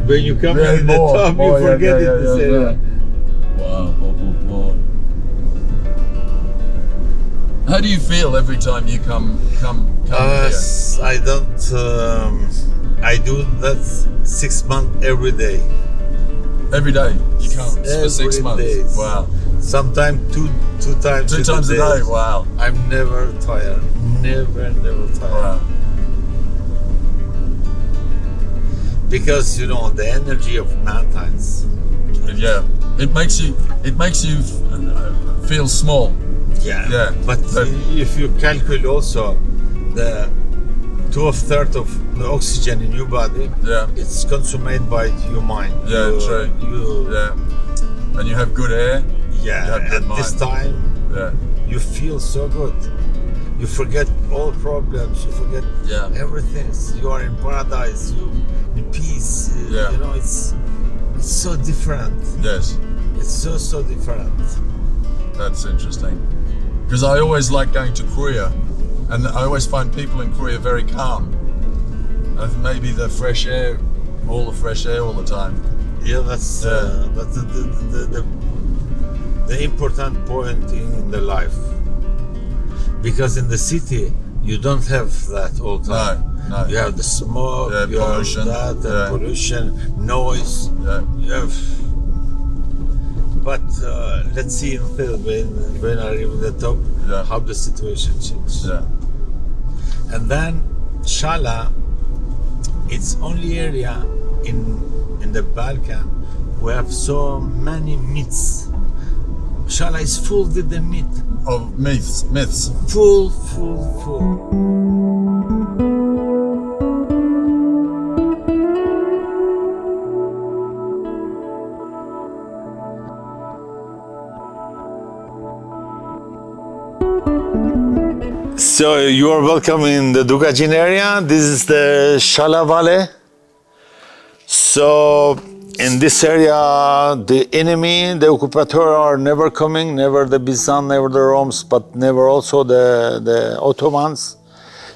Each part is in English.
when you come in the top, you forget it. Wow. How do you feel every time you come here? I don't. I do that 6 months every day. Every day you come for 6 months. Days. Wow. Sometimes two times. 2 times a day. Wow. I'm never tired. Never tired. Wow. Because you know the energy of mountains. Yeah. It makes you feel small. Yeah. But if you calculate also the 2/3 of the oxygen in your body, it's consumed by your mind. Yeah, true. And you have good air. Yeah. You have good At mind. this time, you feel so good. You forget all problems. You forget everything. You are in paradise. You in peace. You know, it's so different. Yes. It's so different. That's interesting. Because I always like going to Korea, and I always find people in Korea very calm. Maybe the fresh air all the time. Yeah, that's the important point in the life. Because in the city, you don't have that all the time. No. You have the smoke, you pollution, have that, pollution, noise. You have. But let's see until when I reach the top, how the situation changes. And then Shala, it's only area in the Balkan we have so many myths. Shala is full with the myth. Of myths. Full. So you are welcome in the DUKAGJIN area. This is the Shala Valley. So in this area, the enemy, the occupator are never coming, never the Byzantine, never the Romans, but never also the Ottomans.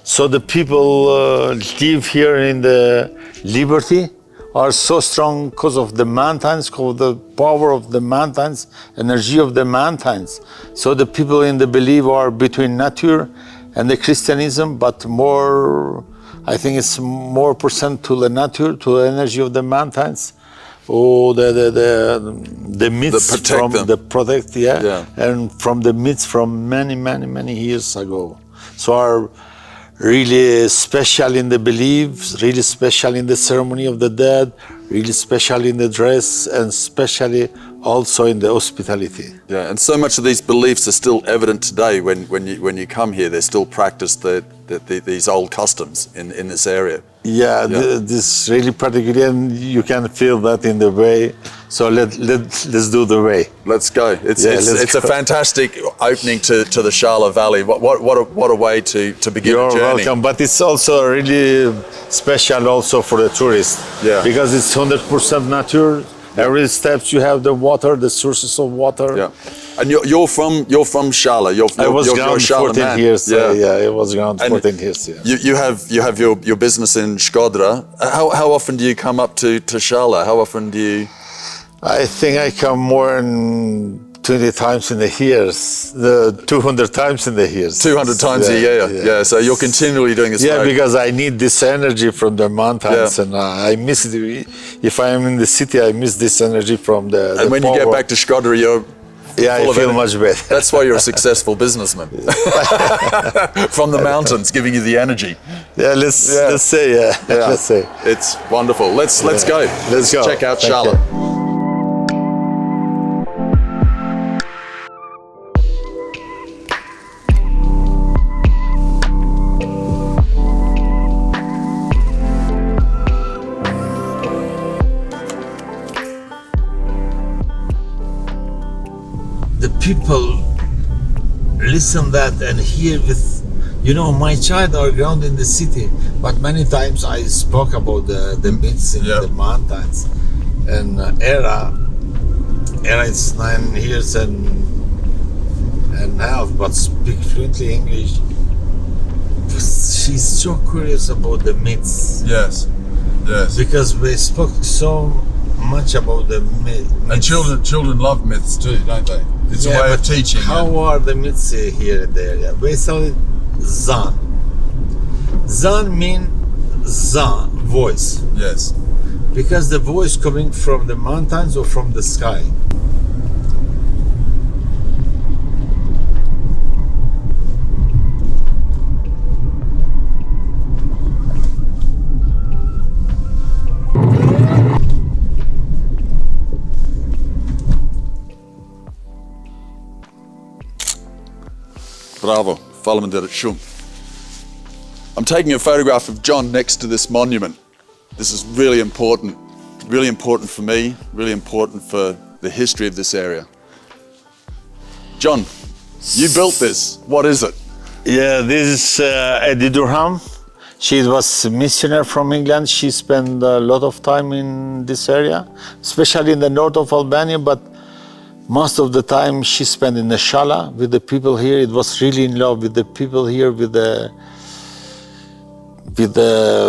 So the people live here in the liberty, are so strong because of the mountains, because of the power of the mountains, energy of the mountains. So the people in the belief are between nature and the Christianism, but more, I think it's more percent to the nature, to the energy of the mountains. Oh, the myths from the protect, and from the myths from many years ago. So are really special in the beliefs, really special in the ceremony of the dead, really special in the dress, and especially also in the hospitality. Yeah, and so much of these beliefs are still evident today. When you come here, they're still practiced these old customs in this area. Yeah, this really particular, and you can feel that in the way. So let's do the way. Let's go. It's a fantastic opening to the Shala Valley. What a way to begin You're a journey. welcome, but it's also really special also for the tourists. Yeah. Because it's 100% nature. Every steps you have the water, the sources of water. Yeah. And you're from Shala. I was around 14 years. Yeah, it was around 14 years. Yeah. You have your business in Shkodra. How often do you come up to Shala? How often do you? I think I come more than 20 times in the years, 200 times in the years. 200 times a year. Yeah. So you're continually doing this. Yeah, because I need this energy from the mountains, and I miss it. If I am in the city, I miss this energy from the. And when you get back to Shkodra, you're. Yeah, I feel much better. That's why you're a successful businessman. From the mountains, giving you the energy. Yeah, let's say. Let's say. It's wonderful. Let's go. Let's go. Check out Shala. People listen that and hear with, my child are ground in the city, but many times I spoke about the myths in the mountains. And Era is 9 years and half, but speak fluently English. She's so curious about the myths. Yes. Yes. Because we spoke so much about the myths. And children love myths too, don't they? It's a way of teaching. How are the myths here in the area? Basically, zan. Zan means zan, voice. Yes. Because the voice coming from the mountains or from the sky. Bravo, faleminderit shumë. I'm taking a photograph of John next to this monument. This is really important for me, really important for the history of this area. John, you built this. What is it? Yeah, this is Eddie Durham. She was a missionary from England. She spent a lot of time in this area, especially in the north of Albania, but most of the time she spent in the Shala with the people here. It was really in love with the people here, with the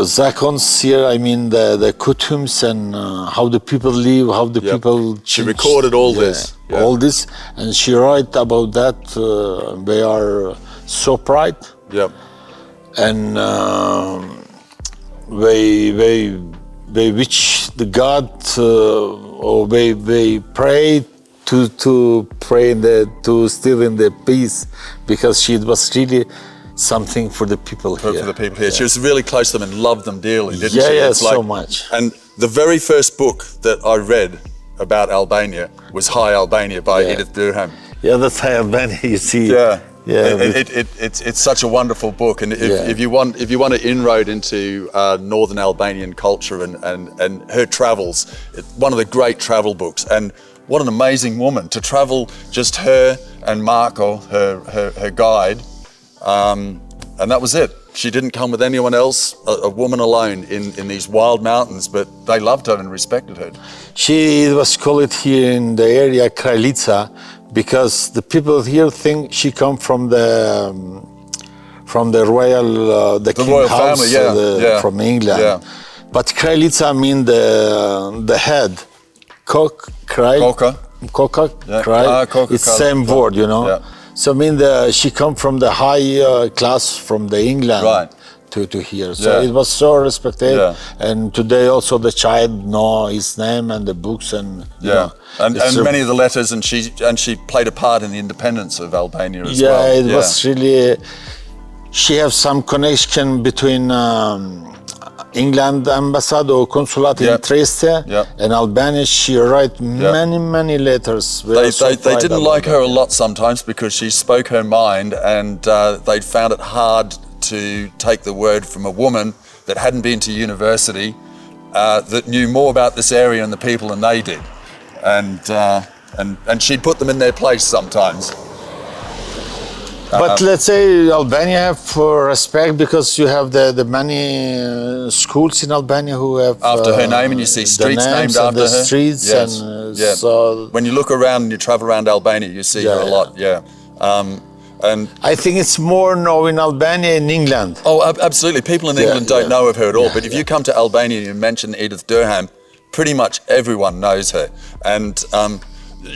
zakons here. I mean the kutums and how the people live, how the people. She recorded all this. Yeah. All this, and she wrote about that. They are so proud. Yep. And they wish the God, or they pray to pray to still in the peace, because she was really something for the people here. For the people here. Yeah. She was really close to them and loved them dearly, didn't she? Yeah, it's so much. And the very first book that I read about Albania was Hi Albania by Edith Durham. Yeah, that's Hi Albania, you see. Yeah. Yeah, it's such a wonderful book, and if you want to inroad into northern Albanian culture and her travels, it's one of the great travel books. And what an amazing woman to travel, just her and Marco, her guide, and that was it. She didn't come with anyone else, a woman alone in these wild mountains, but they loved her and respected her. She was called here in the area Kraljica, because the people here think she come from the royal, the king royal house, family, from England. Yeah. But Kraljica means the head. Koka. It's same word, you know. Yeah. So I mean she come from the high class from the England. Right. To here, so it was so respected, and today also the child know his name and the books and you know, and many of the letters, and she played a part in the independence of Albania as well. Yeah, it was really. She have some connection between England ambassador or consulate in Trieste and Albania. She write many letters. They didn't like her a lot sometimes because she spoke her mind, and they found it hard to take the word from a woman that hadn't been to university, that knew more about this area and the people than they did, and she'd put them in their place sometimes. But let's say Albania have respect, because you have the many schools in Albania who have after her name, and you see streets named after her. Streets so when you look around and you travel around Albania, you see her a lot. And I think it's more known in Albania in England. Oh, absolutely. People in England don't know of her at all. But if you come to Albania and you mention Edith Durham, pretty much everyone knows her. And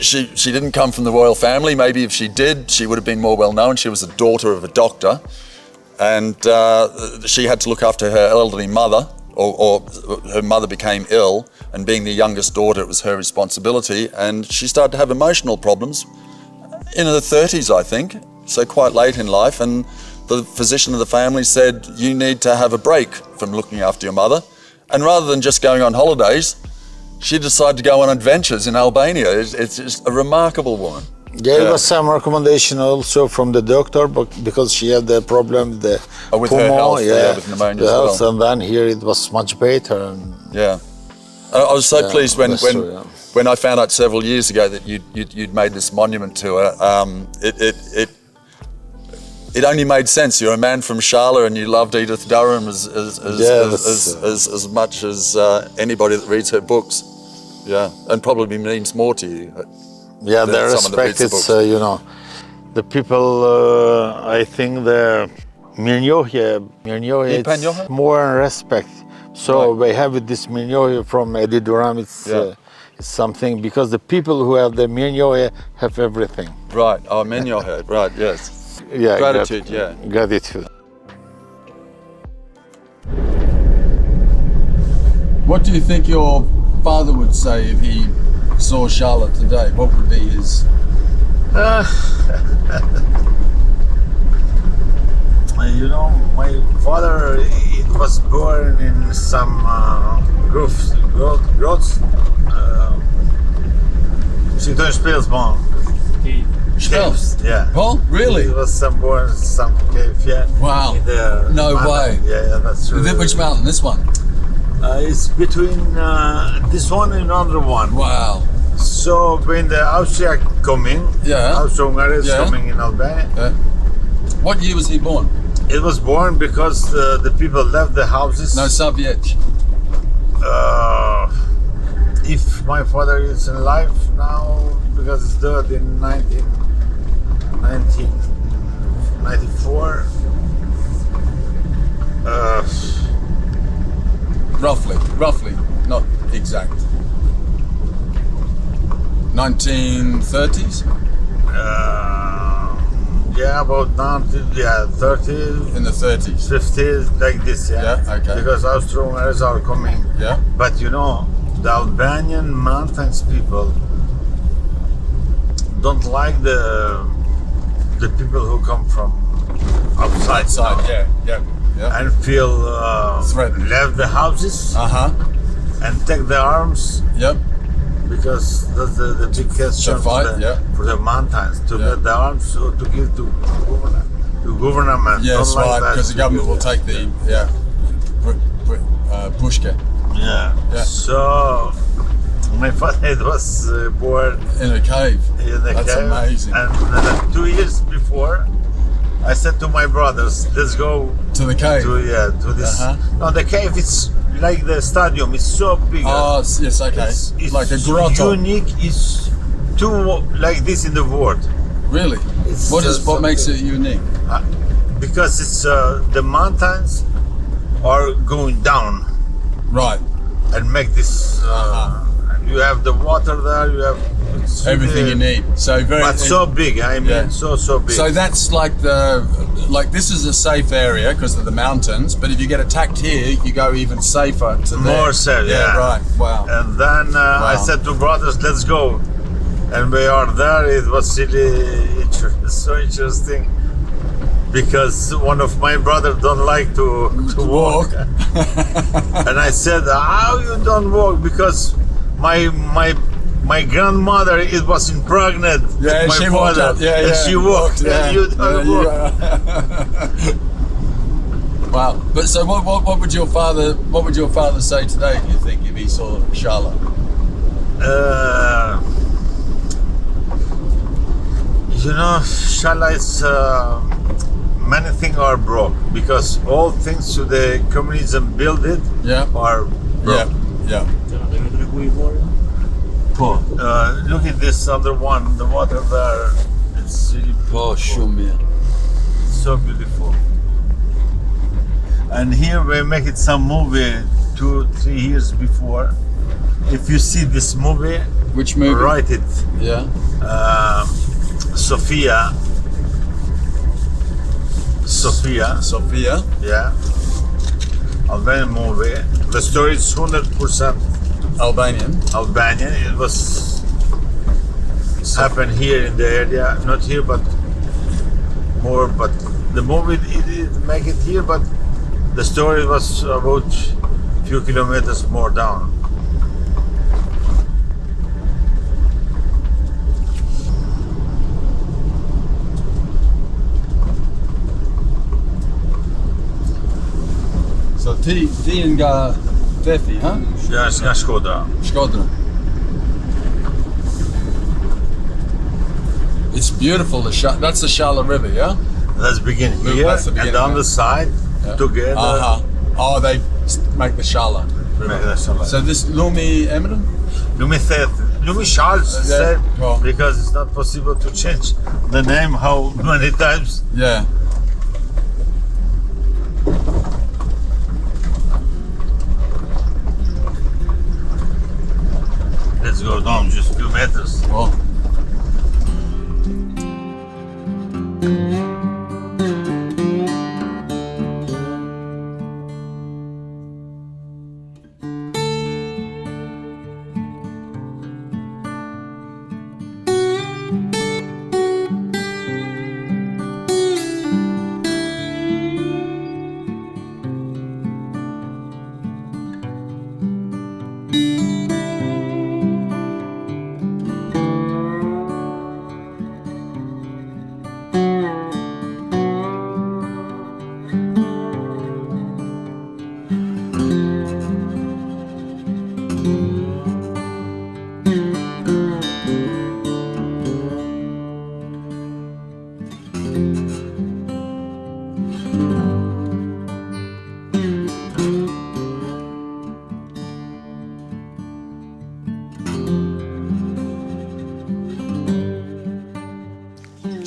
she didn't come from the royal family. Maybe if she did, she would have been more well known. She was a daughter of a doctor, and she had to look after her elderly mother, or her mother became ill, and being the youngest daughter, it was her responsibility. And she started to have emotional problems in her 30s, I think. So quite late in life, and the physician of the family said, you need to have a break from looking after your mother. And rather than just going on holidays, she decided to go on adventures in Albania. It's just a remarkable woman. Yeah, it was some recommendation also from the doctor, but because she had the problem with her health, with pneumonia as well. And then here it was much better. And I was so pleased when I found out several years ago that you'd made this monument to her. It only made sense. You're a man from Shala and you loved Edith Durham as much as anybody that reads her books. Yeah, and probably means more to you. Yeah, the respect, it's, you know, the people, I think the mirënjohje, it's more respect. So Right. we have this mirëinjohje from Edi Duram. It's something because the people who have the mirëinjohje have everything. Right. Oh, mirëinjohje. Right. Yes. Yeah, Gratitude. Yeah. Gratitude. What do you think your father would say if he saw Charlotte today? What would be his? You know, my father it was born in some grots. She spells bomb. Spells? Yeah. Oh, really? He was born in some cave. Yeah. Wow. In the No mountain. way. Yeah, that's true. Which mountain? This one? It's between this one and another one. Wow. So when the Austria coming, Austria-Hungary is coming in Albania. What year was he born? It was born because the people left the houses. No, Soviet. If my father is alive now, because he's dead in 1994. Roughly, not exact. 1930s? Yeah, about 30. In the 30s. 50s, like this, yeah. Yeah, okay. Because Austro-Hungarians are coming. Yeah. But you know, the Albanian mountains people don't like the people who come from outside. Yeah. And feel threatened. Left the houses and take the arms. Yep. Because that's the big question for the mountains, to get the arms to give to government. Yes, right, because the government will take the pushka. Yeah. So my father was born in a cave. That's cave. Amazing. And 2 years before, I said to my brothers, "Let's go to the cave." To this. No, the cave is like the stadium. It's so big. Oh, yes, okay. It's like a grotto. Unique. It's two like this in the world. Really? What makes it unique? Because it's the mountains are going down. Right. And make this. You have the water there. You have everything you need. So so big. I mean, so big. So that's like this is a safe area because of the mountains. But if you get attacked here, you go even safer to more safe. Yeah, right. Wow. And then I said to brothers, "Let's go." And we are there. It was really so interesting because one of my brothers don't like to walk. And I said, "How you don't walk?" Because my grandmother, it was pregnant. Yeah, my she father, walked. Yeah, and she walked. Yeah. You don't walk. Wow. But so, what would your father say today? Do you think if he saw Charlotte? You know, Charlotte is many things are broke because all things to the communism build it are broke. Yeah. Look at this other one, the water there. It's really beautiful. Shume. It's so beautiful. And here we make it some movie 2-3 years before. If you see this movie, which movie? Write it. Yeah. Sophia. Yeah. Albanian movie. The story is 100% Albanian. It was happened here in the area, not here, but more. But the movie it make it here, but the story was about a few kilometers more down. So ti nga Tefi, huh? Yeah, it's nga Shkodra. It's beautiful. That's the Charlotte River, yeah? Let's begin here and on the side together. Oh, they make the Charlotte River. So this Lumi Eminem? Lumi Charles said because it's not possible to change the name how many times. go down just a few meters. Oh.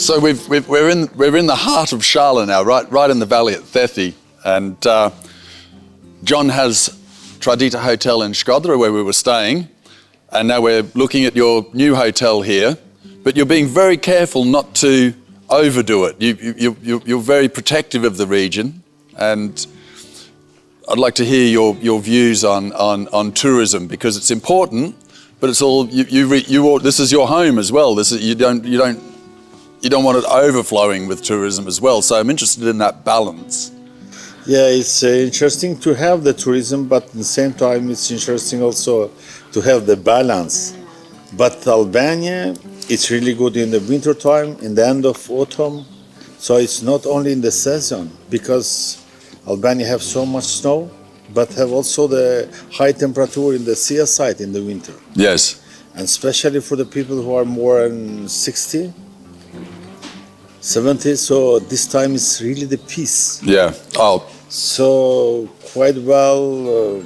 So we're in the heart of Shala now, right in the valley at Thethi, and John has Tradita Hotel in Shkodra where we were staying, and now we're looking at your new hotel here. But you're being very careful not to overdo it. You're very protective of the region, and I'd like to hear your views on tourism, because it's important, but it's all this is your home as well. You don't want it overflowing with tourism as well. So I'm interested in that balance. Yeah, it's interesting to have the tourism, but at the same time, it's interesting also to have the balance. But Albania, it's really good in the winter time, in the end of autumn. So it's not only in the season, because Albania have so much snow, but have also the high temperature in the sea side in the winter. Yes. And especially for the people who are more than 60, 70, so this time is really the peace. Yeah. Oh. So quite well,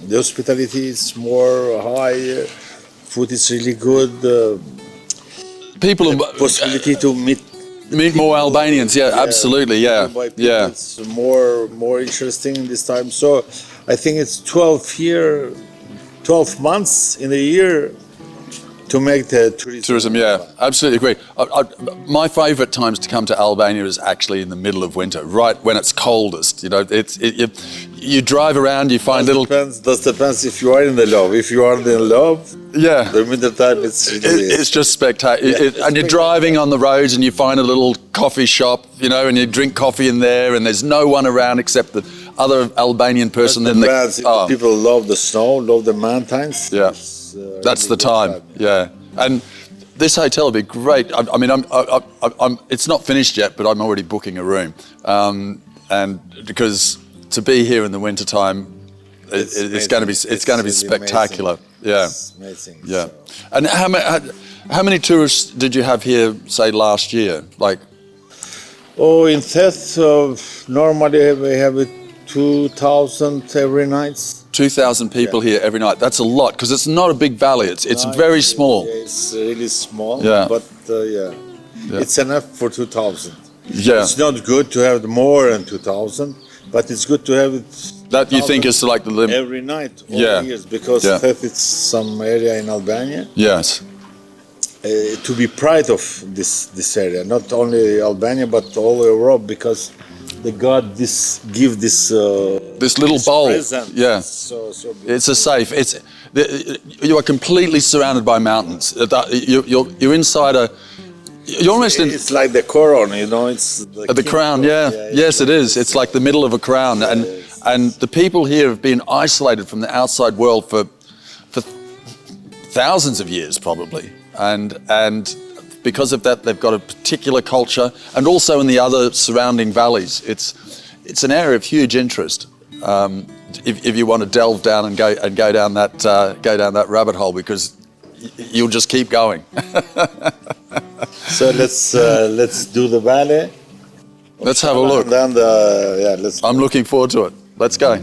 the hospitality is more high, food is really good. People Possibility to meet more Albanians. Yeah, absolutely. Yeah, yeah. It's more interesting in this time. So I think it's 12 months in a year to make the tourism. Yeah, absolutely agree. My favourite times to come to Albania is actually in the middle of winter, right when it's coldest. You know, you drive around, you find little. Depends if you are in the love. If you are in the love, yeah, the winter time it's just spectacular. And you're driving on the roads and you find a little coffee shop, you know, and you drink coffee in there, and there's no one around except the other Albanian person in the. People love the snow, love the mountains. Yeah. That's the time, yeah. And this hotel would be great. I mean, it's not finished yet, but I'm already booking a room. And because to be here in the winter time, it's going to be spectacular. Amazing. Yeah, it's amazing. Yeah. So. And how many tourists did you have here, say, last year? Like, in Theth, normally we have 2,000 every night. 2,000 people here every night. That's a lot, because it's not a big valley. It's very small. Yeah, it's really small. Yeah. But it's enough for 2,000. Yeah. It's not good to have more than 2,000, but it's good to have it. That you think is like the limit every night, all years, because it's some area in Albania. Yes. To be proud of this area, not only Albania but all Europe, because the God give this little bowl. Present. Yeah, so it's a safe. You are completely surrounded by mountains. You're inside a. You're almost in. It's like the crown, you know. It's the crown. Yeah. Yes, it is. It's like the middle of a crown, and the people here have been isolated from the outside world for thousands of years, probably, and. Because of that, they've got a particular culture, and also in the other surrounding valleys, it's an area of huge interest. If you want to delve down and go down that rabbit hole, because you'll just keep going. So let's do the valley. Let's have a look. And then I'm looking forward to it. Let's go.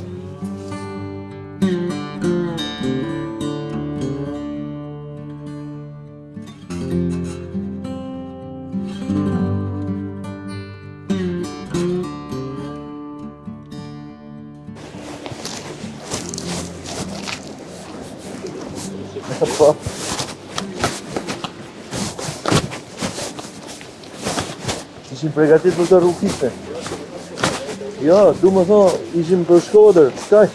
Ishim pregatit për të rrugiste. Jo, du më thonë, ishim për Shkodër, qëkaj.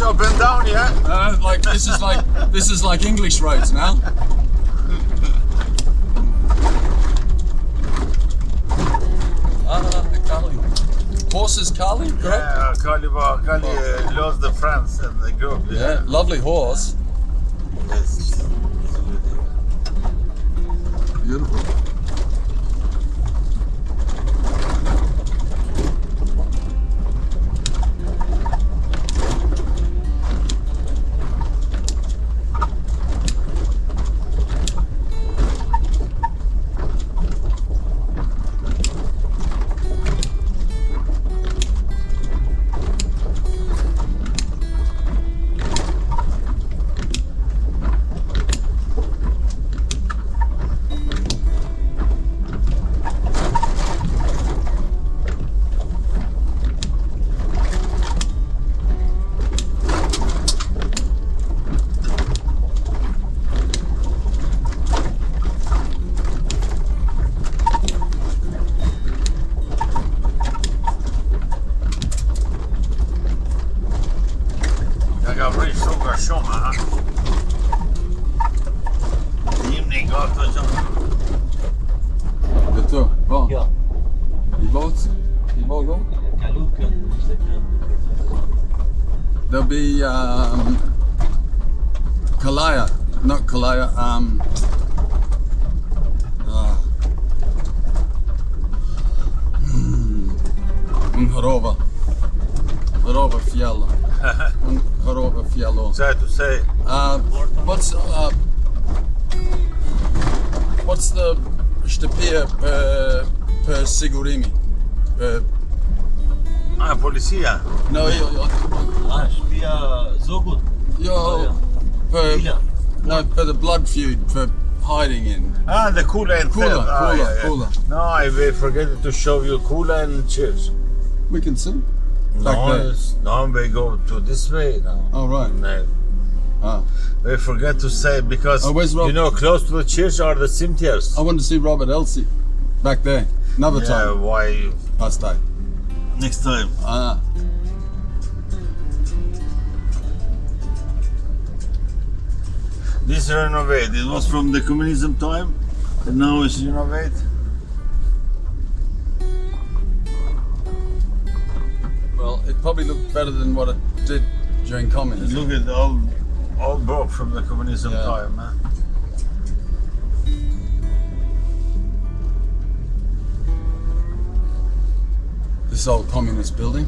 Up and down, yeah? This is like English roads now. Kali. Horses Kali, correct? Yeah, Kali lost the friends in the group. Yeah, lovely horse. Yes. Beautiful. KØTU, po. Jo. I vote? There'll be Kalaya, not Kalaya, Harova Fiello. Harova Fiello. Sad to say. What's the shtëpia per sigurimi? Policia. No, Shtëpia Zogut. For the blood feud, for hiding in. The Kula and Kula. No, I forget to show you Kula and Church. We can see. No, we go to this way now. Oh, right. No. We forget to say because where's Rob? Close to the church are the cemeteries. I want to see Robert Elsie back there. Another time. Why? Past time. Next time. This is renovated. It was from the communism time, and now it's renovated. Well, it probably looked better than what it did during communism. Look at all broke from the communism Yeah. time, man. This old communist building.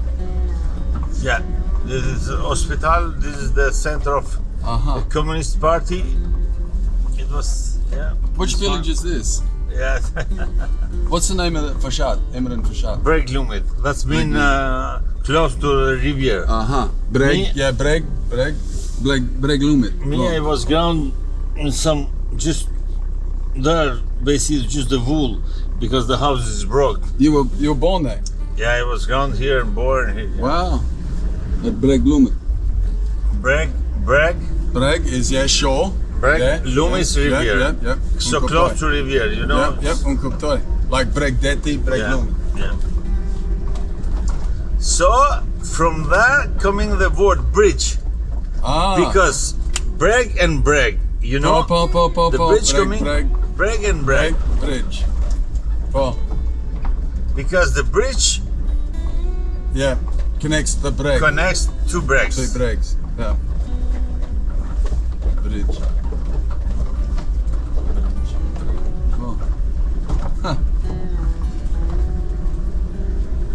Yeah, this is the hospital. This is the center of the Communist Party. It was, yeah. Which village is this? Yeah, What's the name of the Fashad? Emirate Fashad. Breglumit. That's been close to the riviera. Breg. Me- Yeah, Breg. Lumit. Me, I was ground in some just there. Basically, just the wool because the house is broke. You were born there. Yeah, I was ground here and born here. Wow. At Breg Lumit. Breg, Breg is shore. Lumis Riviera. Yep. So close to Riviera, you know. Yep. Unkuptoj. Like Breg Detti, Breg Lumit. Yeah. So from there coming the word bridge because breg and breg, you know. The bridge coming breg and breg. Bridge. Oh. Because the bridge Connects the Breg. connects two bregs. Two Bregs. Yeah. Bridge. Cool.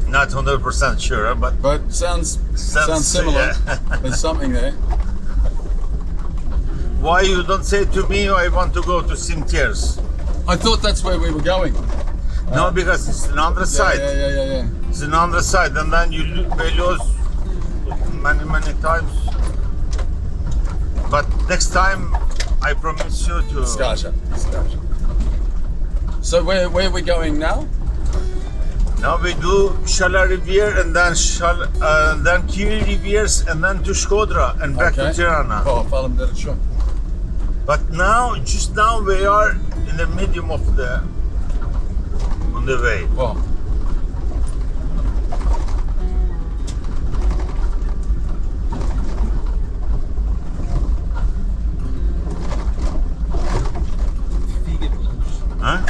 Not 100% sure, but But sounds similar. yeah. There's something there. Why you don't say to me I want to go to cimetières? I thought that's where we were going. No, because it's another side. Yeah. It's another side, and then you lose many times. But next time, I promise you to. Skarja. So where are we going now? Now we do Shala Riviera and then Kiri Rivieres and then to Shkodra and back to Tirana. Oh, follow them to But just now we are in the medium of on the way. Oh. Huh?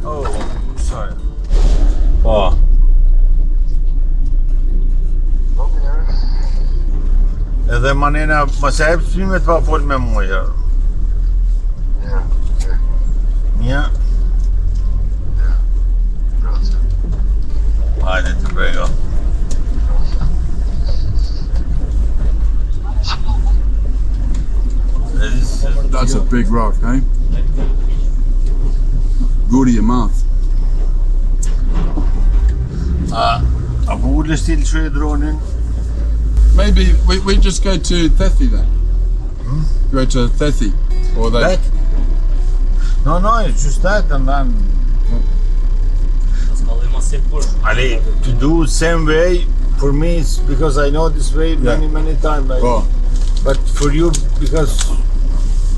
Oh, sorry. Oh. Edhe manena mos e hap çmimet pa fol me mua. Ja. Hajde të brego. That's a big rock, eh? Go to your mouth. Apo ulesh ti lëshoj dronin? Maybe we just go to Thethi then. Go to Thethi. Or they. That? No, it's just that and then. Ali, to do same way for me it's because I know this way many times. But for you because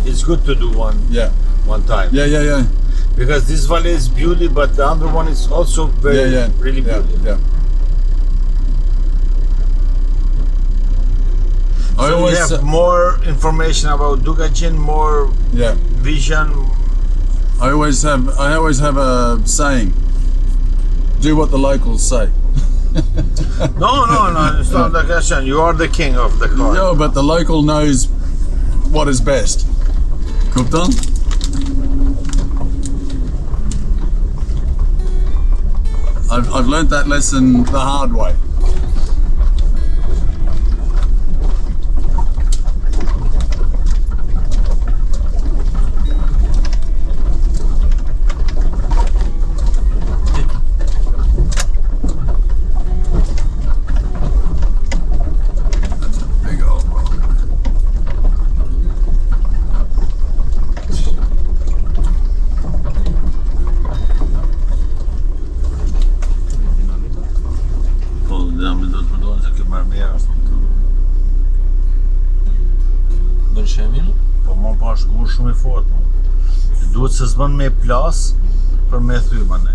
it's good to do one time. Yeah. Because this valley is beauty, but the other one is also really beauty. Yeah. I So we always have more information about DUKAGJIN, more vision. I always have a saying. Do what the locals say. No, it's not the question. You are the king of the car. Yeah, but the local knows what is best. Kuptan? I've learnt that lesson the hard way. Shumë i fort. Duhet se s'bën me plas për me thymane.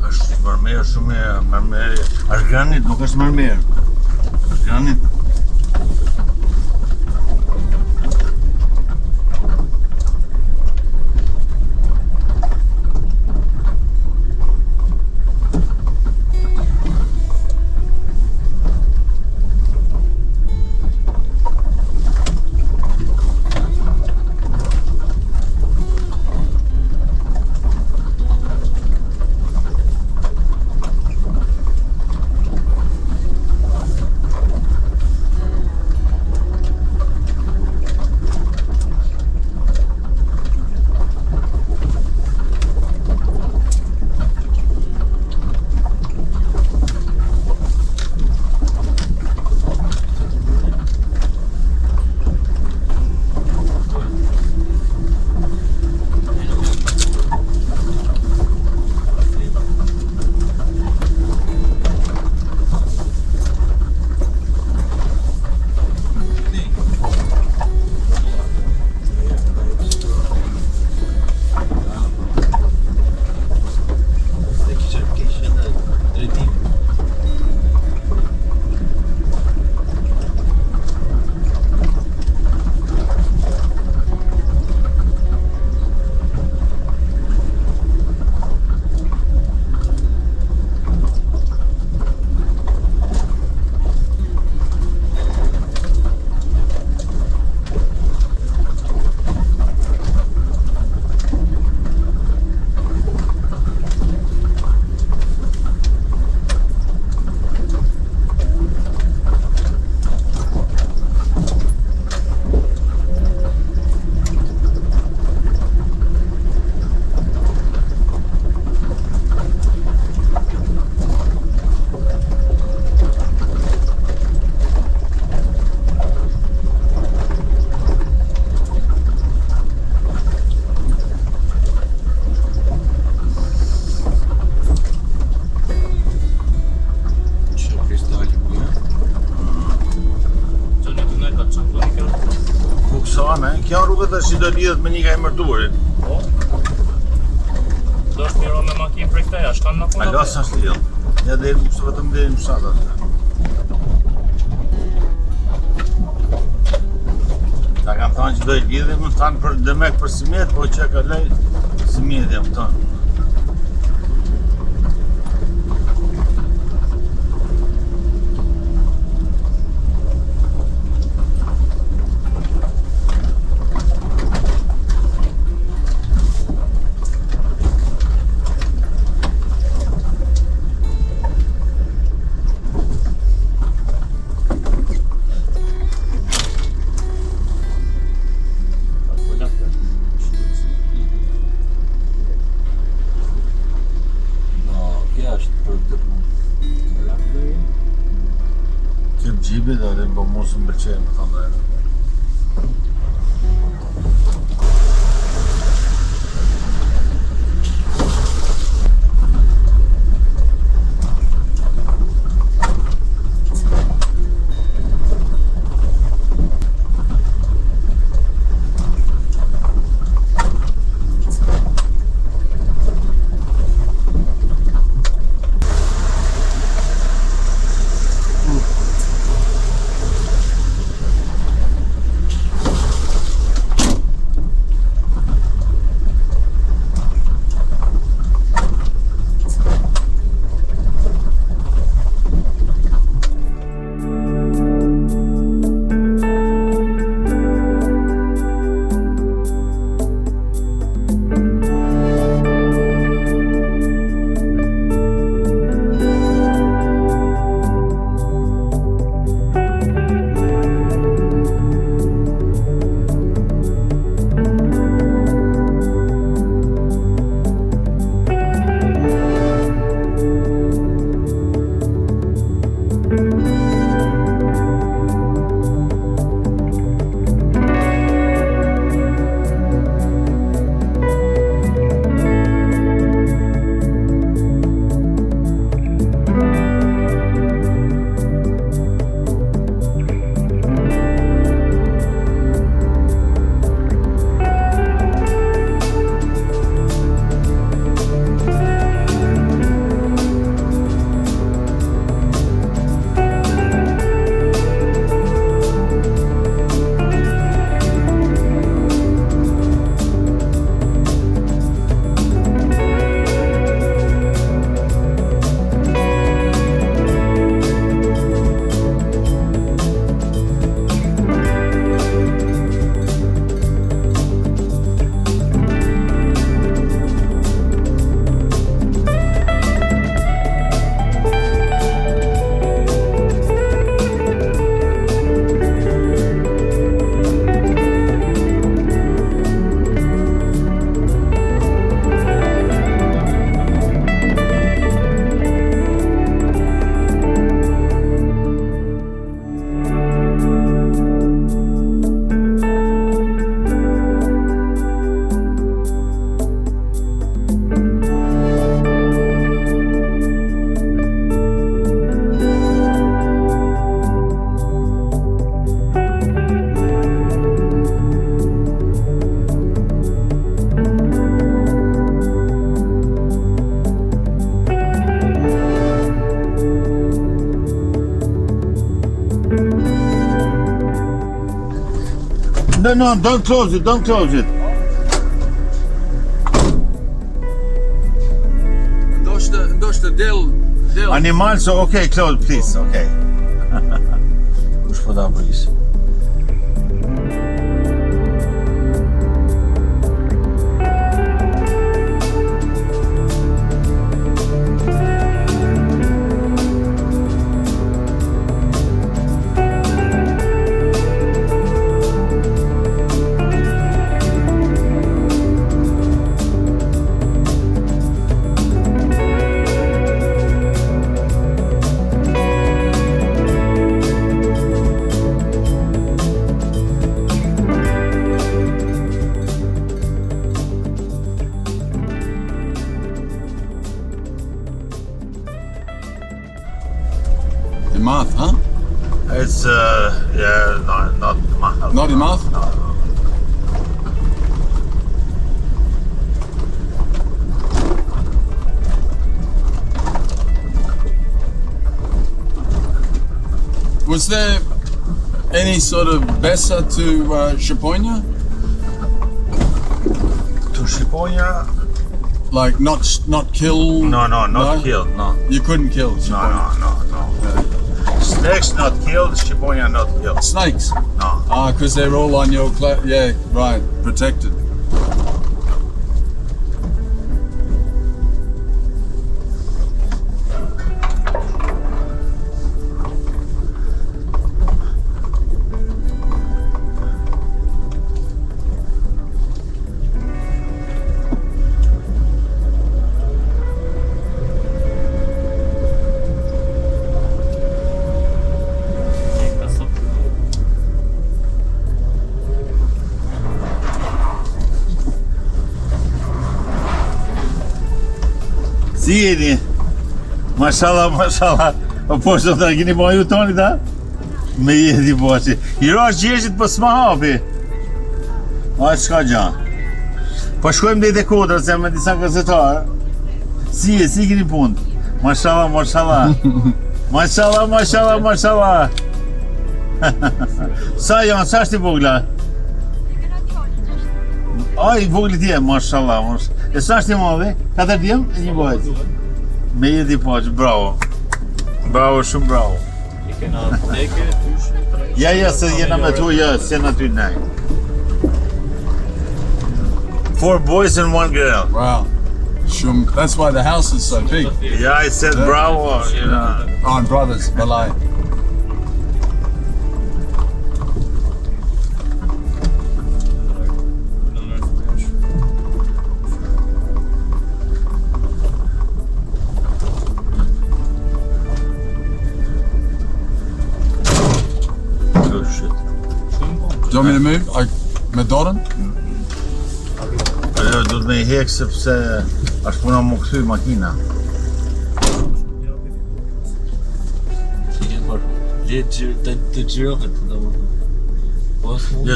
Është mërmerë shumë mërmerë. Është granit, nuk është mërmerë. Është granit. anë, kjo rrugë tash do lidhet me një ka emërtuarit. Do është miro me makinë për këteja, shkan në punë? Alo, sa është lidh. Ja deri vetëm deri në fshat atë. Ta kam thënë që do i lidhim, më thanë për demek për simet, po që ka lej simet jam thënë. Gjibi dhe edhe më mos më bëlqej më thonë dhe No, don't close it, don't close it. Ndoshta del. Animal, so okay, close, please, okay. Kush po ta pris? Math, huh? It's yeah, not Mahal. Not in Math? No. Was there any sort of besa to Shqiponja? To Shqiponja? Like not kill? No, not killed, no. You couldn't kill Shqiponja? No. Snakes not killed, Shqiponja not killed. Snakes? No. Ah, because they're all on your yeah, right, protected. Si jeni? Mashallah. Po shto ta keni po ju toni ta? Me jeti po që. I rash gjeshit po s'ma hapi. A çka gjan? Po shkojmë deri te Kodra se me disa gazetarë. Si keni punë? Mashallah. Mashallah. Sa janë, sa është I vogla? Ai vogli ti, mashallah. E sa është I madhi? 4 djem e një vajz. Me jeti poç, bravo. Bravo, shumë bravo. I kena teke, tysh. Ja, se jena me tu, ja, se na ty nej. 4 boys and 1 girl. Wow. That's why the house is so big. Yeah, I said bravo, you know. Oh, and brothers, Malay. Oh shit. Do you want me to move? Me dorën? Do të me I hek sepse është puna më kthy makina. Të gjirofet të domethënë. Jo,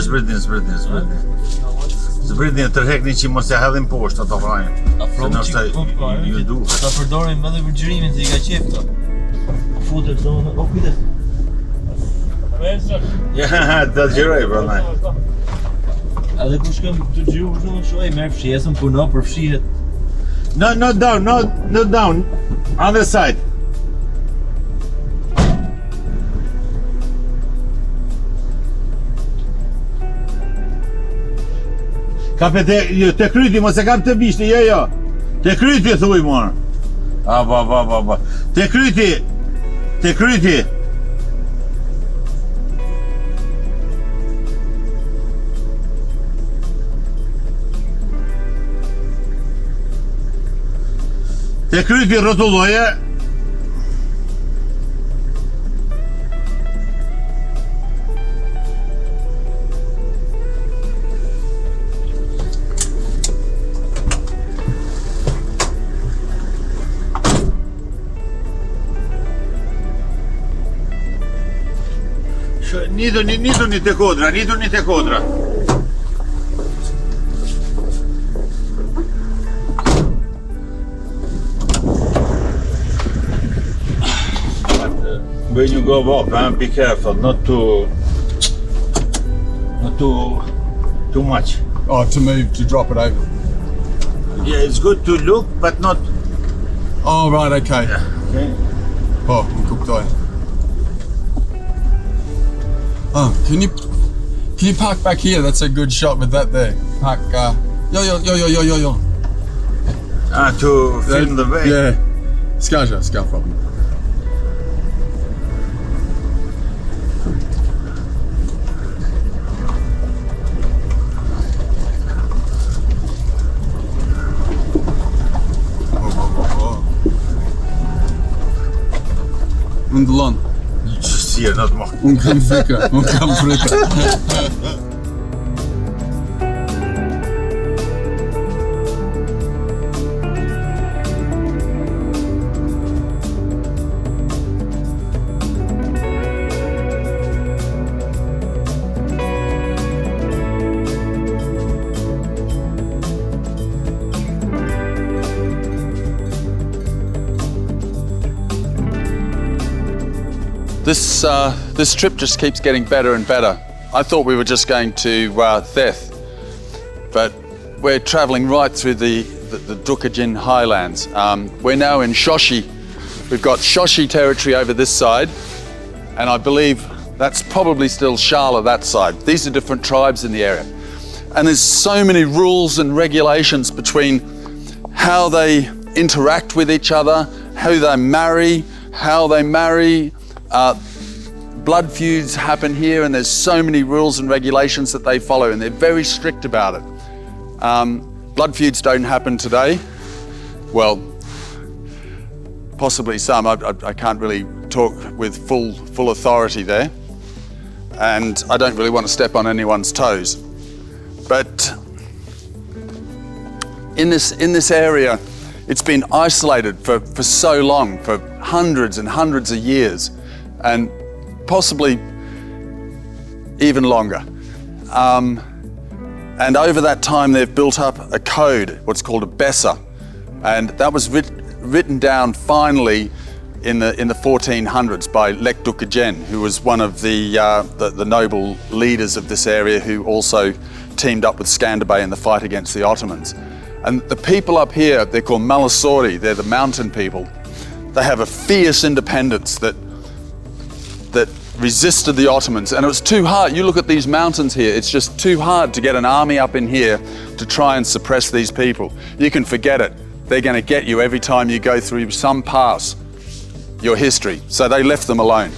zbritni tërhekni që mos e hedhin poshtë ato vrajnë. Ju duhet. Ta përdorin edhe për gjyrimin se I ka qef këto. Futet domethënë, o kujdes. Ja, të gjiroj prandaj. Edhe kur shkëm të gjiru për shumë shoj, merë fshiesën, puno për fshihet. No, not down. Other side. Kape te kryti, mos e kap të bishti, jo. Te kryti, thuj, morë. Ba. Te kryti. Te kryti. Rrotulloje. Niduni te Kodra. When you go up, be careful, not too much. Oh, to move, to drop it over. Yeah, it's good to look, but not. Oh, right, okay. Okay. Oh, we cooked oil. Oh, can you park back here? That's a good shot with that there. Park, yo. To film the way. Yeah. Ska problem. Underland. Just hier, dat mag. Unë kam frika. This this trip just keeps getting better and better. I thought we were just going to Theth, but we're traveling right through the DUKAGJIN highlands. We're now in Shoshi. We've got Shoshi territory over this side, and I believe that's probably still Shala that side. These are different tribes in the area. And there's so many rules and regulations between how they interact with each other, how they marry, blood feuds happen here, and there's so many rules and regulations that they follow, and they're very strict about it. Blood feuds don't happen today. Well, possibly some. I can't really talk with full authority there, and I don't really want to step on anyone's toes. But in this area, it's been isolated for so long, for hundreds and hundreds of years, and possibly even longer. And over that time, they've built up a code, what's called a Besa, and that was written down finally in the 1400s by DUKAGJIN, who was one of the noble leaders of this area, who also teamed up with Skanderbeg in the fight against the Ottomans. And the people up here, they're called Malasori, they're the mountain people. They have a fierce independence that resisted the Ottomans, and it was too hard. You look at these mountains here, it's just too hard to get an army up in here to try and suppress these people. You can forget it. They're going to get you every time you go through some pass, your history. So they left them alone.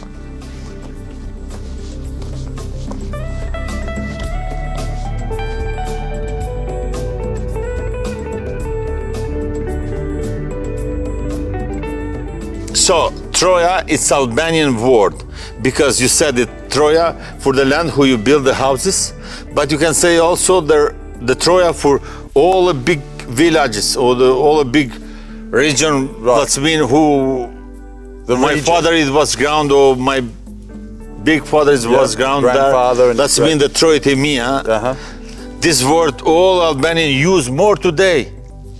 So Troja is Albanian word, because you said it Troja for the land who you build the houses, but you can say also the Troja for all the big villages or all the big region. Right. That's mean who my region. father it was ground, or my big father was ground grandfather there. and That's mean the DritareTv. Uh-huh. This word all Albanian use more today.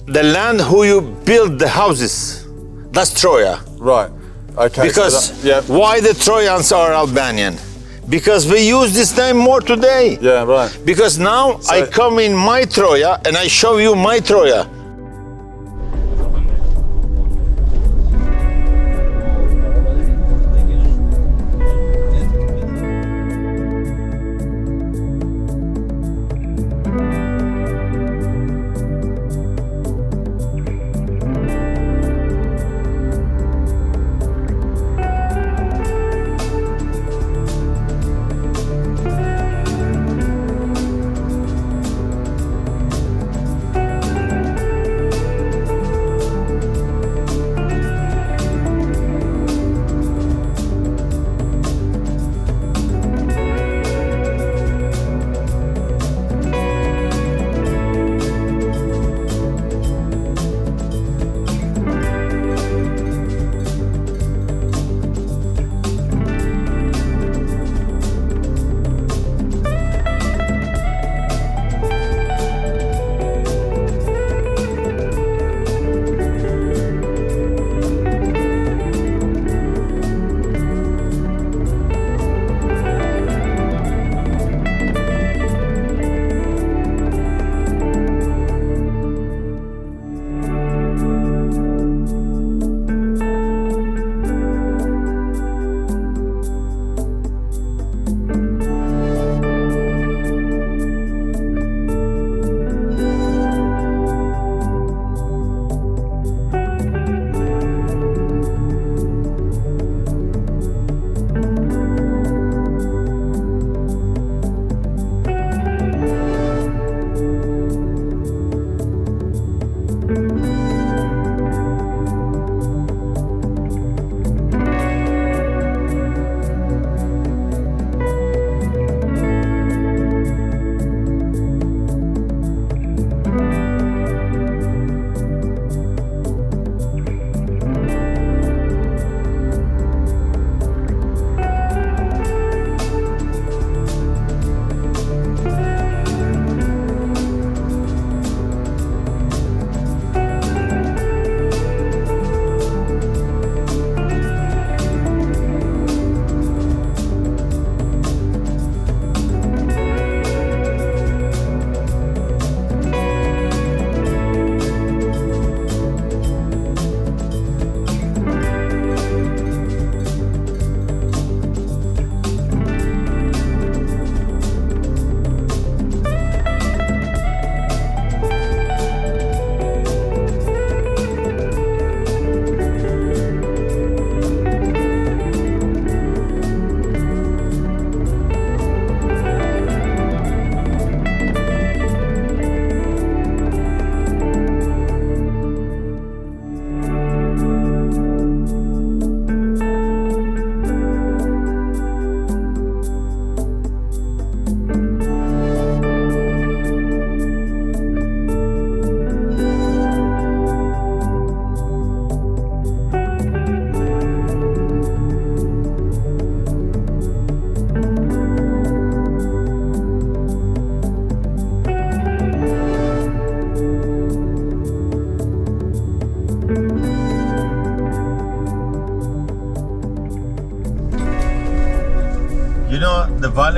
The land who you build the houses, that's Troja. Right. Okay. Because so that, yeah. why the Trojans are Albanian? Because we use this name more today. Yeah. Right. Because now I come in my Troja and I show you my Troja.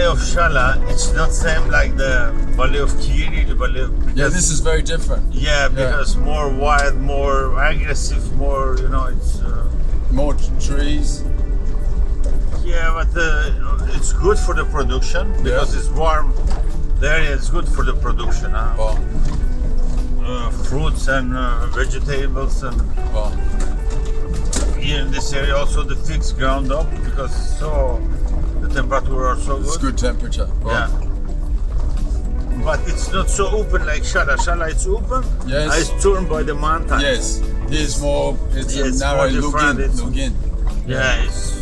of Shala, it's not same like the ballet of Kiri, the ballet of... Yeah, this is very different. Yeah, because more wild, more aggressive, more, you know, it's... More trees. Yeah, but it's good for the production because it's warm. The area is good for the production. Wow. Fruits and vegetables and Wow. here in this area also the figs ground up because the temperature are so It's good. good temperature. Wow. Yeah. But it's not so open like Shala. Shala it's open. Yes. It's turned by the mountains. Yes. Here's more. It's Yeah, a it's narrow more different, it's- Lugin. Yeah, it's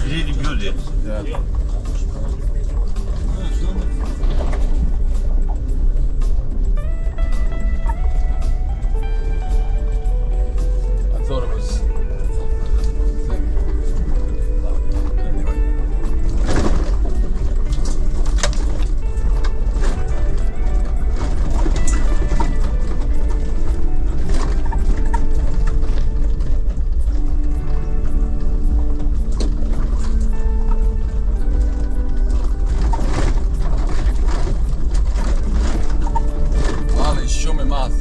really beautiful. Yeah. I thought it was. Anyway. Mali shume math.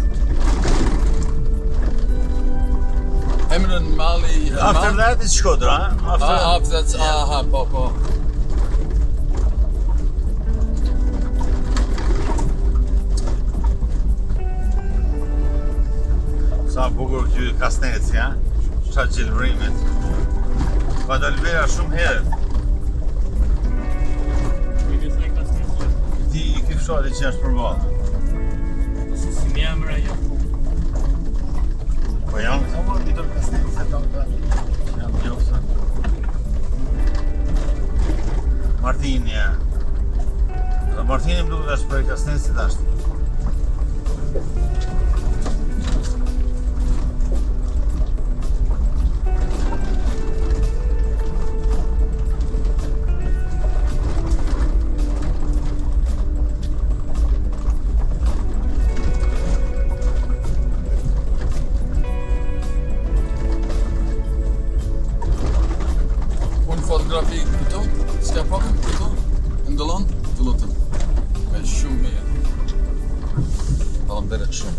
Eminent Mali. After that it's Shkodra. After that's aha, Papa. Sa bukur këty kasneci, ha? Qa gjelbrimit. Pa dal vera shumë herë. Ti i ke fshati që është përballë. Si mi emra jo. Po janë këto më ditur kasneci ato këta. Janë gjofsa. Martini, ja. Dhe Martini më duket është për kasneci ashtë. Unë fotografi këto, s'ka problem këto, ndëllon, të lutëm. Me shumë mirë. Faleminderit shumë.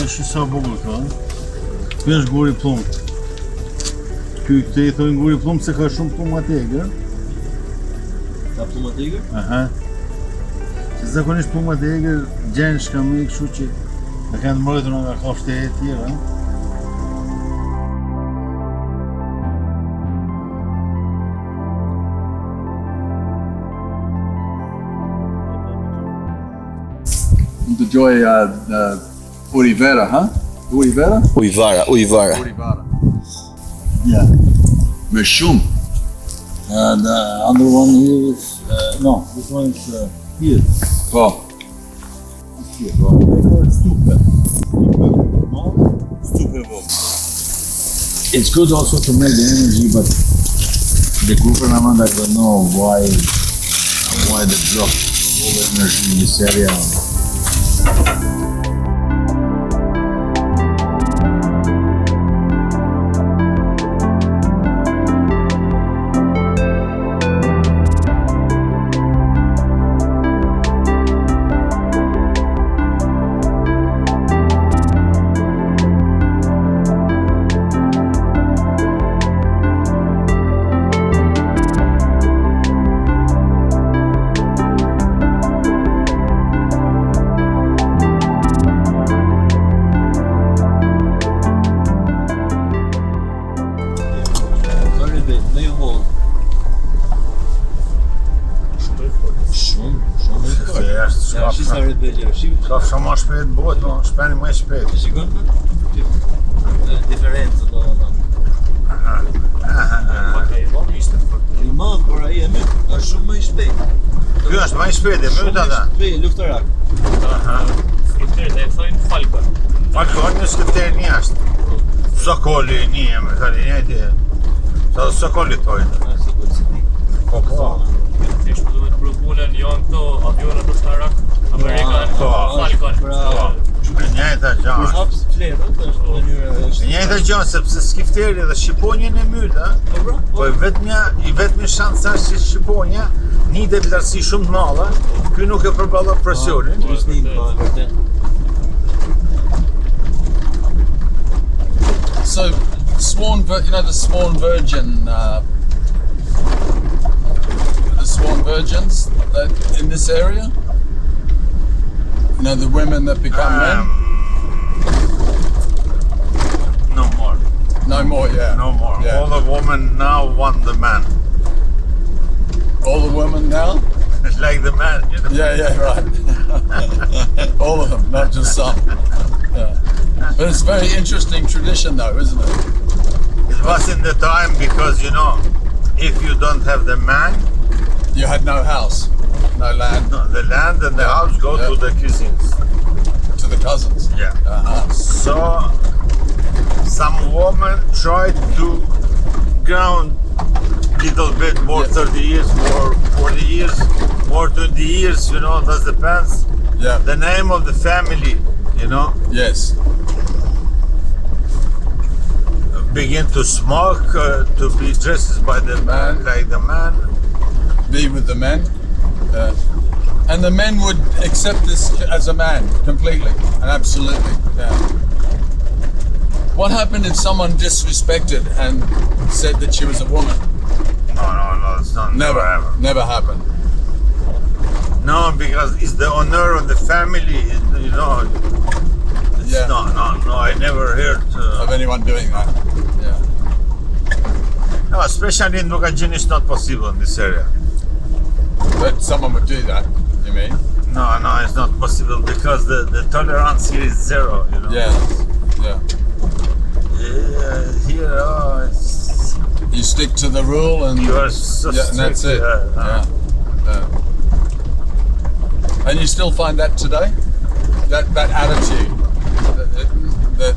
Shi sa bukur këto, Ky është guri plum. Këte i thojnë guri plum se ka shumë plum atje, gër? Ka pluma tigër? Aha. Se zakonisht plumat e egër gjenë shkami, kështu që e kanë mbrojtur nga kafshët e tjera. Dëgjoj Urivera, ha? Urivera? Ujvara. Urivara. Yeah. Me shumë. The other one here is, no, this one is here. Po. Here. They call it stupe. Stupe box. It's good also to make the energy, but the government, I don't know why they block all the energy in this area. Ka shumë më shpejt bëhet, po shpeni më shpejt. Shikon? Diferencë do të I madh, por ai e myt, është shumë më i shpejt. Ky është më i shpejt, e myt ata. Shpejt, luftarak. Skipter e thojnë Falcon. Falcon në skipter një është. Sokoli një, më thani njëti. Sa sokoli thojnë. Sigurisht si ti. Po. Thjesht duhet përpulen janë këto avionat ushtarak amerikan Falcon. Bravo. E njëjta gjë. Kur haps fletët, është mënyra është. Njëjta gjë sepse skifteri dhe shqiponja në mytë, po vetëm shansa që shqiponja nitet lartësi shumë të madhe, ky nuk e përballon presionin. Vërtet. So, the sworn virgin, the sworn virgins that in this area. You know, the women that become men. No more. No more, yeah. No more. Yeah. All the women now want the man. All the women now? It's like the man, you know. Yeah, right. All of them, not just some. Yeah. But it's a very interesting tradition though, isn't it? It was in the time because, you know, if you don't have the man, You had no house, no land, no, the land and the house go to the cousins. to the cousins. Yeah. Uh-huh. So some woman tried to ground little bit more 30 years, more 40 years, more 20 years, you know, that depends. Yeah. The name of the family, you know, Yes. begin to smoke, to be dressed by the man, like the man. Be with the men. And the men would accept this as a man completely and absolutely. Yeah. What happened if someone disrespected and said that she was a woman? No, it's not never ever. Never happened. No, because it's the honor of the family, you know. It's Yeah. No, I never heard. Of anyone doing that. Yeah. No, especially in DUKAGJIN, it's not possible in this area. But someone would do that, you mean? No, it's not possible because the tolerance here is zero, you know. Yeah. Yeah. Here, it's, You stick to the rule and you are so yeah, and that's it. strict, Yeah. And you still find that today? That attitude that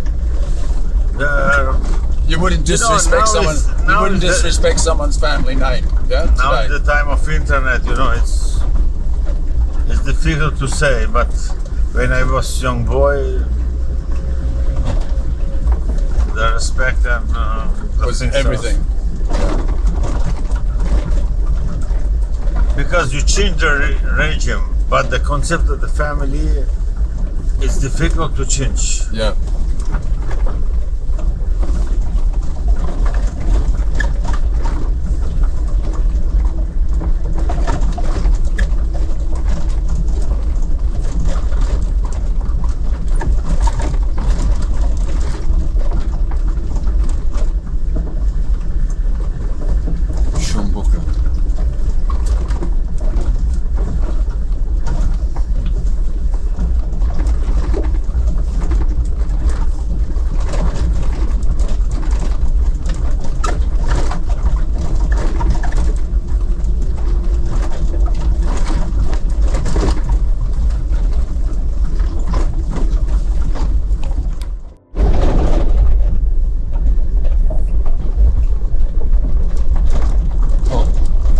you wouldn't disrespect now someone's family name. Yeah. Now Today. in the time of internet, you know, it's difficult to say, but when I was young boy, the respect and Was everything. Because you change the regime, but the concept of the family is difficult to change. Yeah. Shumë bukur.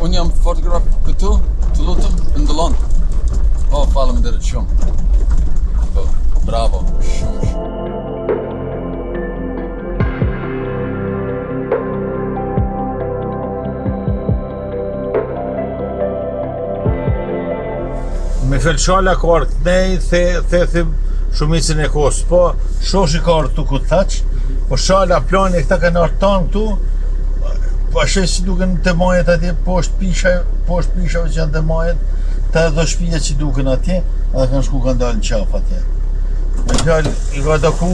Unë jam fotograf këtu, të lutem, ndëllon. Po, faleminderit shumë. Po, bravo, shumë. Me felçala ka ardhë nej, thethim shumicën e kohës, po shoshi ka ardhë tu ku thaq, po shala plani këta kanë ardhë tanë këtu, po ashtë si duken të majet atje, poshtë pishave që janë të majet, të edhe shtëpia që duken atje, edhe kanë shku kanë dalë në qaf atje. Me fjallë, i ka taku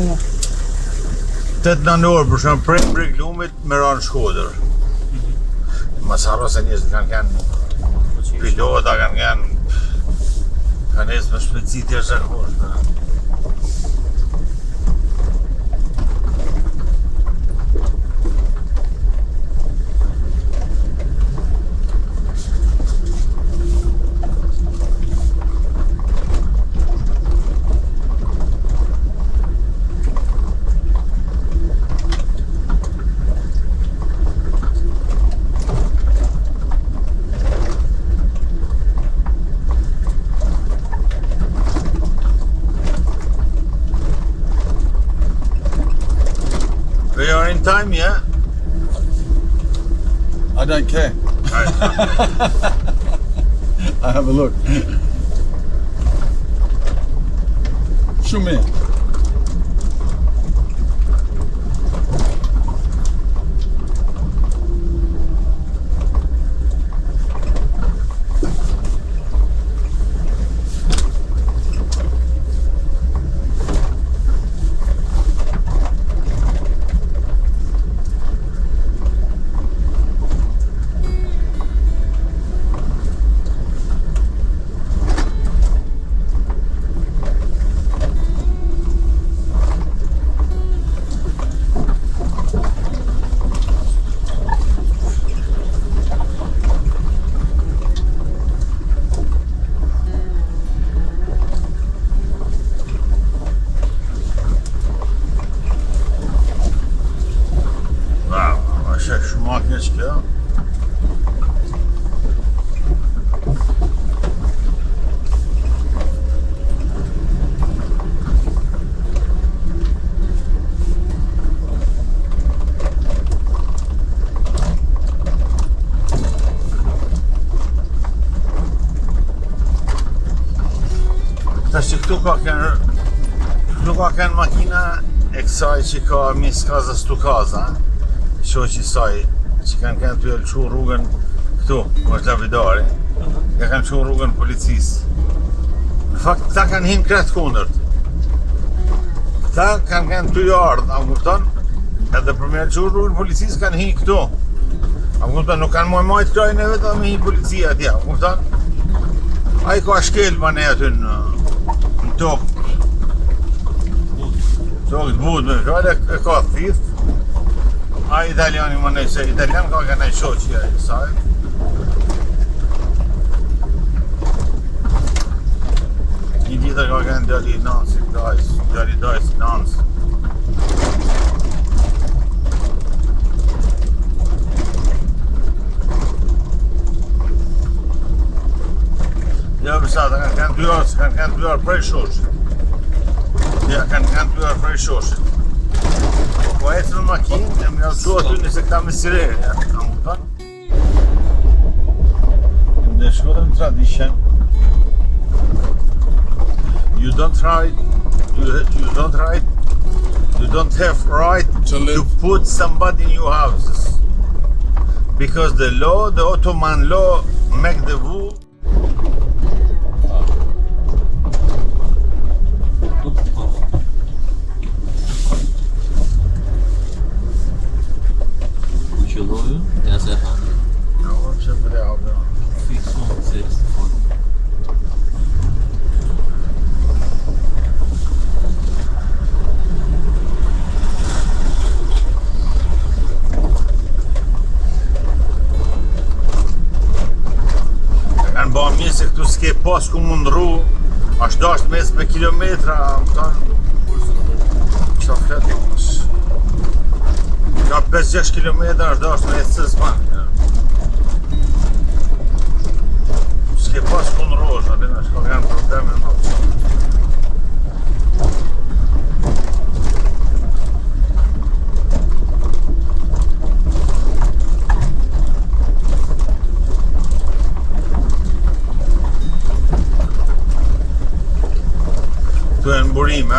8 nënor, për shumë prej glumit me ranë Shkodër. Mas harro se njështë kanë kënë pilota, kanë esë me shpejtësi të jashtëzakonshme. time, yeah? I don't care. I have a look. Shume. Kjo. Tash që këtu ka kanë makina e kësaj që ka miskaza stukaza, shoqi saj që kanë të lëshu rrugën këtu, ku është lapidari, ja kanë lëshu rrugën policisë. Në fakt, këta kanë hinë kretë kundërt. Këta kanë të ardhë, a më kupton? Edhe për me lëshu rrugën policisë kanë hinë këtu. A më kupton, nuk kanë majtë krajnë e vetë, me hinë policia atja, a më kupton? A i ka shkel ma ne aty në tokë. Tokë të budë me fjallë, e ka thithë. A italiani më nëjë, se italian ka këna i shoqja e saj. Një tjetër ka këna djali nansi, djali dajsi nansi. Ja, pësata, kanë dy orë prej shoqit. Ja, kanë dy orë prej shoqit. Po ecë në makinë, e më javësu aty nëse këta me sirere, ja, a më kupton? Në shkodën tradition, you don't have right to put somebody in your houses. Because the law, the Ottoman law, make the rule. Se këtu s'ke pas ku mund rru, është dasht mes me kilometra, më tonë, qa fleti pas. Ka 5-6 kilometra është dasht me esë s'man. S'ke pas ku në rru, është ka kanë probleme në të. Këtu e në burim,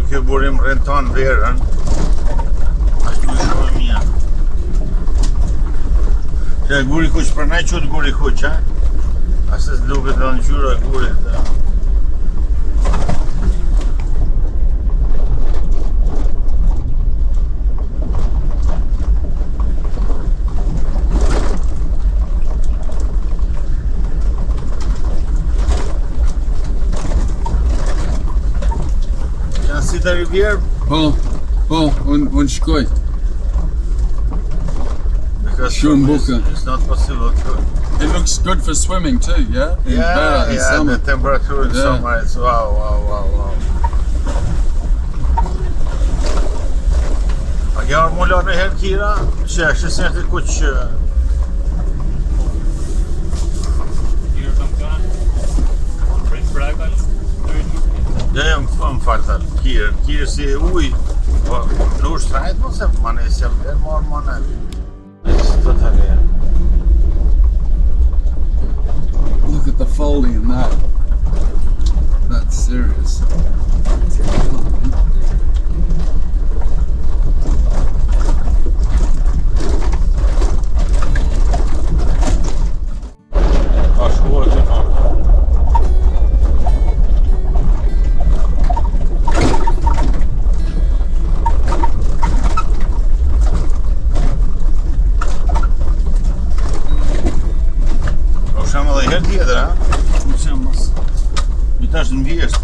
kjo burim renton verën, ashtu i shumë e mija. Që e guri kuq, për naj qëtë guri kuq, asës duket dhe në gjyra e gurit. Si të rivjerë? Po, unë shkoj. Shumë buka. It's not possible to... It looks good for swimming too, yeah? Yeah, summer. The temperature in summer, it's wow. A kja orë mullar në herë kira, që është se të kuq... Hier kam kanë, Prince Bragal, Dhe më falë, kirë si uj, Po, lu shtrajt mos e mane si jam dhe marrë mane. It's totally. Look at the folding in that. That's serious. Tash në vjesht,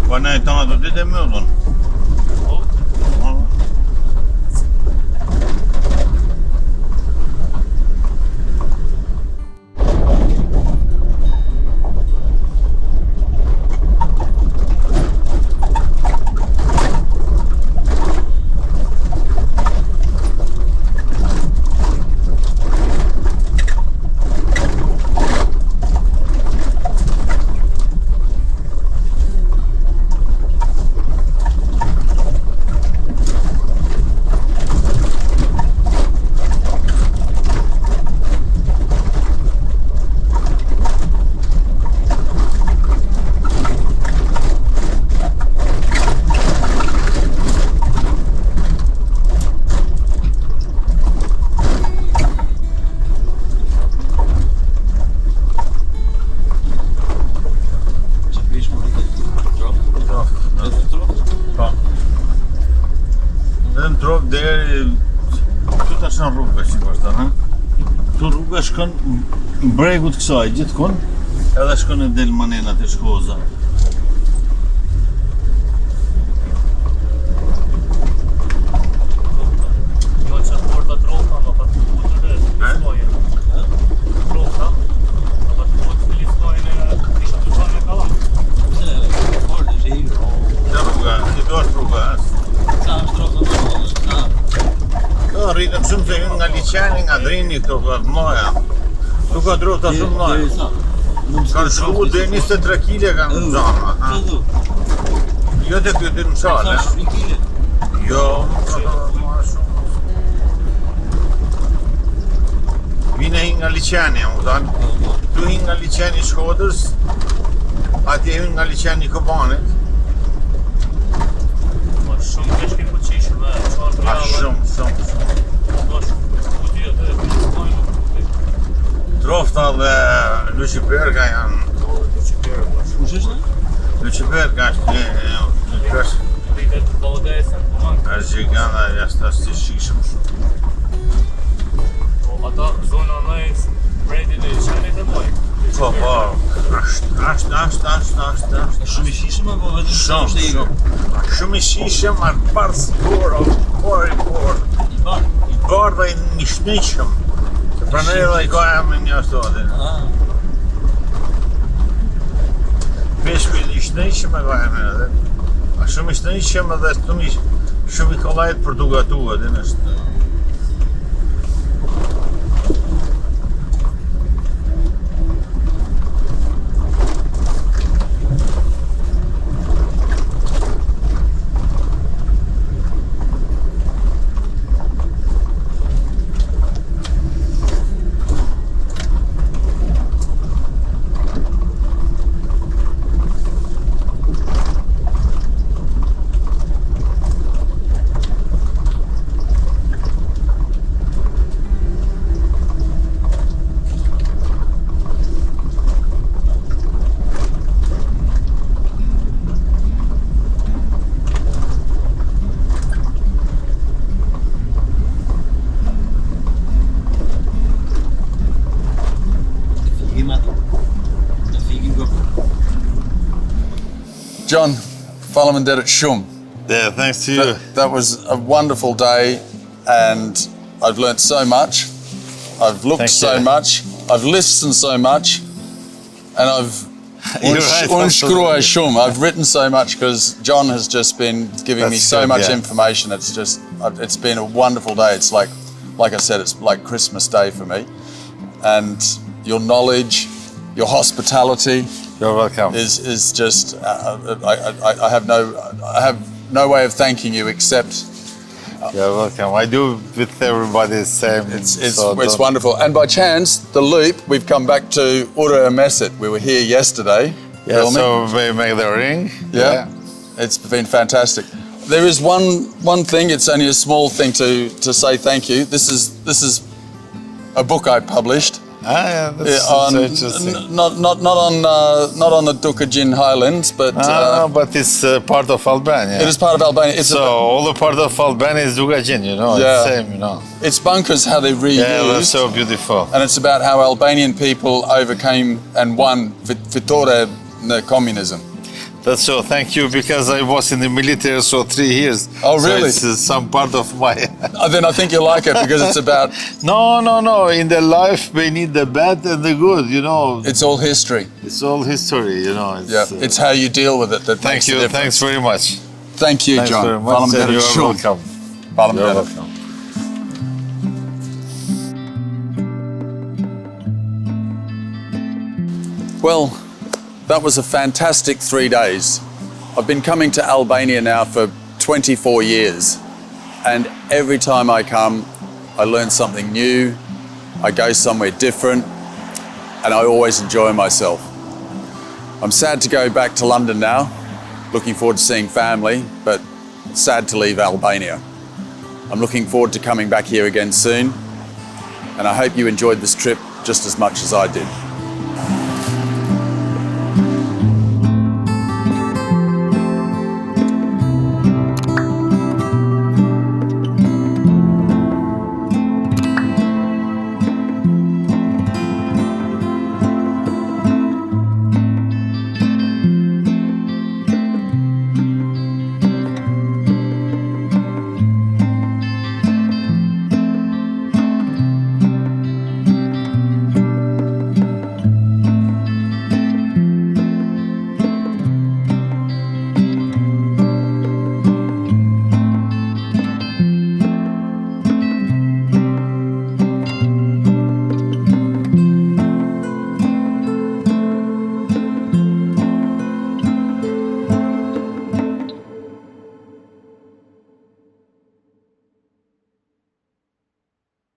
pa ne e tana do ditë e mëllon. Rruga shkon bregut kësaj gjithkun, edhe shkon e del manenat e Shkoza. Jo që porta trofta, ma pa të kutër e listojen. Trofta, ma pa të kutër e listojen e isha të shanë e kala. Porta që i Që rruga, i do është rruga. Sa është trofta më Do, rritëm shumë se hynë nga liqeni, nga drini, këto të moja. Tu ka drofta shumë moja. Kanë shku dhe 23 kile kanë në zama. Jo të kjo të në qale. Jo, më shumë. Vine hynë nga liqeni, më dhanë. Tu hynë nga liqeni Shkodrës, atje hynë nga liqeni Kobanit. Shumë keshke fuqishme, Shumë. Trofta dhe Luqiperka janë. Kush është? Luqiperka është një Rritet Baudesën, është gjiganda jashtë ashtë shishëm shumë. ata zona nëjës, brendin e qenit e moj. Po, ashtë. Shumë i shishëm apo vetëm Shumë. Shumë i shishëm, atë parë së por. I bar. I barë dhe i një shnishëm. Se pra në edhe i ka e me një ashtu atë. Peshme i shnishëm e ka e me edhe. A shumë i shnishëm edhe shumë i kollajt për të gatu edhe në është. John, Parliament did it shume. Yeah, thanks to you. That was a wonderful day, and I've learnt so much. I've looked so much. I've listened so much, and I've I've written so much because John has just been giving me so much information. It's been a wonderful day. It's like I said, it's like Christmas Day for me, and your knowledge, your hospitality. You're welcome. Is just I have no way of thanking you except You're welcome. I do with everybody the same. it's wonderful. And by chance, the loop, we've come back to RRUGA. We were here yesterday. Yeah, filming. so we make the ring. Yeah. It's been fantastic. There is one thing, it's only a small thing to say thank you. This is a book I published. Ah, yeah, that's on, interesting. not on the DUKAGJIN highlands, but but it's part of Albania. it is part of Albania. It's So all the part of Albania is DUKAGJIN, you know, Yeah. it's same, you know. it's bunkers how they reused. Yeah, that's so beautiful. And it's about how Albanian people overcame and won Dritare communism. That's so, thank you, because I was in the military so 3 years. Oh, really? So it's some part of my... Then I think you'll like it because it's about, No, in the life we need the bad and the good, you know. it's all history. It's all history, you know. It's how you deal with it that Thank makes you, the difference. thanks very much. Thank you, Thanks John. very much, and you are welcome. You're welcome. Well, that was a fantastic 3 days. I've been coming to Albania now for 24 years, and every time I come, I learn something new, I go somewhere different, and I always enjoy myself. I'm sad to go back to London now, looking forward to seeing family, but sad to leave Albania. I'm looking forward to coming back here again soon, and I hope you enjoyed this trip just as much as I did.